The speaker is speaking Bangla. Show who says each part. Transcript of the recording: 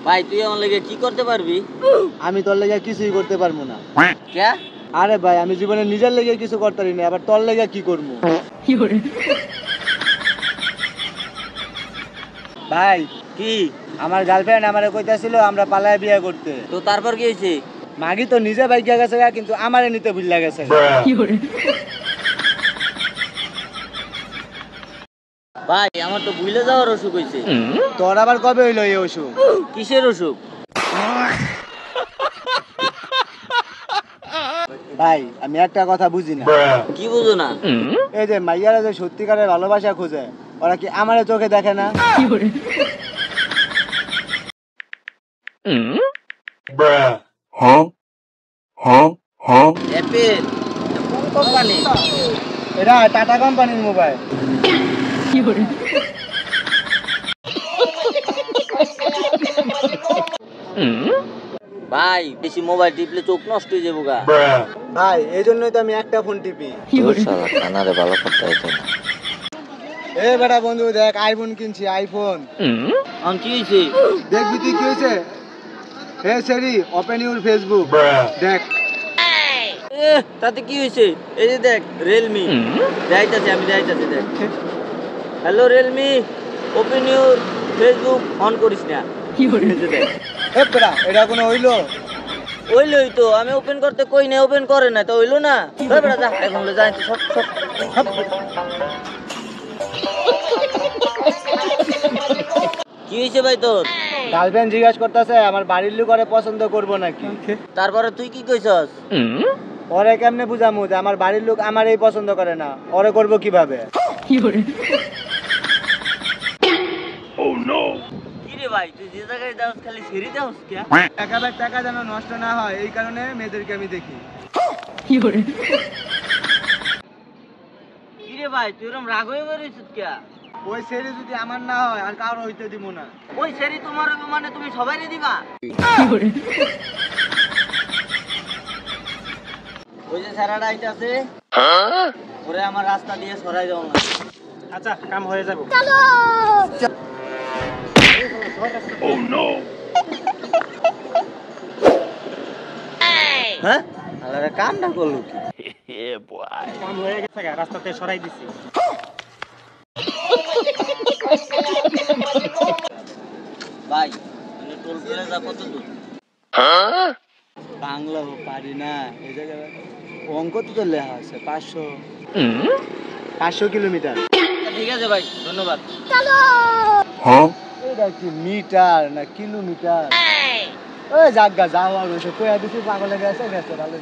Speaker 1: ভাই তুই আমার লেগে কি করতে পারবি?
Speaker 2: আমি তোর লেগে কিছুই করতে পারবো না।
Speaker 1: কে?
Speaker 2: আরে ভাই আমি জীবনে নিজের লেগে কিছু করতে পারি না, আবার তোর লেগে কি করবো? ভাই
Speaker 1: কি?
Speaker 2: আমার গার্লফ্রেন্ড আমারে কইতাছিল আমরা পালায় বিয়ে করতে।
Speaker 1: তো তারপর কি হয়েছে?
Speaker 2: মাগি তো নিজে বাইকে গেছে গা, কিন্তু আমারে নিতে ভুল গেছে।
Speaker 1: ভাই আমার তো ভুলে যাওয়ার অসুখ হয়েছে।
Speaker 2: তোর আবার কবে হইলো এই অসুখ?
Speaker 1: কিসের অসুখ?
Speaker 2: ভাই আমি একটা কথা বুঝি না।
Speaker 1: কি বুঝো না?
Speaker 2: এই যে মাইয়ারা যে সত্যিকারের ভালোবাসা খোঁজে, ওরা কি আমারে চোখে দেখে না?
Speaker 1: অ্যাপেল কোন কোম্পানি?
Speaker 2: এটা টাটা কোম্পানির মোবাইল।
Speaker 1: ভাই বেশি মোবাইল টিপলে চোখ নষ্ট হয়ে যাবো গা।
Speaker 2: ভাই এই জন্যই তো আমি একটা ফোন টিপি।
Speaker 1: কানারে ভালো করতে হইতো না।
Speaker 2: এ বেটা বন্ধু দেখ আইফোন কিনছি, আইফোন।
Speaker 1: আম কি হয়েছে?
Speaker 2: দেখবি তুই কি হয়েছে? হে সেরি ওপেন ইউর ফেসবুক। দেখ
Speaker 1: তাতে কি হয়েছে? এই যে দেখ রিয়েলমি যাইতাছে, আমি যাইতাছি দেখ। Hello Realme, open your Facebook on করিস না। এই যে দেখ।
Speaker 2: এ বেটা এটা কোনো হইলো?
Speaker 1: ওইলই তো আমি ওপেন করতে কই না, ওপেন করে না তো হইলো না। ধর বেটা যা এখন লে যাই তো সব সব সব। কি হয়েছে ভাই তোর?
Speaker 2: গার্লফ্রেন্ড জিজ্ঞাসা করতেছে আমার বাড়ির লোক ওরে পছন্দ করবো নাকি।
Speaker 1: তারপরে তুই কি কইছস?
Speaker 2: ওরে কেমনে বুঝামু যে আমার বাড়ির লোক আমারই পছন্দ করে না, ওরে করবো কিভাবে?
Speaker 1: কি রে ভাই তুই যে জায়গায় যাস খালি ছেড়ে দাওস কে?
Speaker 2: একাবার টাকা যেন নষ্ট না হয় এই কারণে মেয়েদেরকে আমি দেখি।
Speaker 1: কি রে ভাই তুই এরকম রাগ হয়ে বেরিয়েছিস কে?
Speaker 2: ওই ছেড়ে যদি আমার না হয় আর কারো হইতে দিব না।
Speaker 1: ওই ছেড়ে তোমার হবে মানে তুমি সবাইরে দিবা? ওই যে সারাটা আইতাছে ওরে আমার রাস্তা দিয়ে সরাই দাও না।
Speaker 2: আচ্ছা কাম হয়ে যাবে।
Speaker 1: হ্যাঁ আলাদা কামটা করলো কি?
Speaker 2: কাম হয়ে গেছে, রাস্তাতে সরাই দিছি।
Speaker 1: ভাই মানে টোল প্লাজা কত দূর?
Speaker 2: বাংলা পারি না এই জায়গায় অঙ্ক তো লেখা আছে 500 কিলোমিটার।
Speaker 1: ঠিক আছে ভাই ধন্যবাদ।
Speaker 2: এটা কি মিটার না কিলোমিটার? ওই জাগা যাওয়া রয়েছে কয়া দিছি পাগলে গেছে ভালো।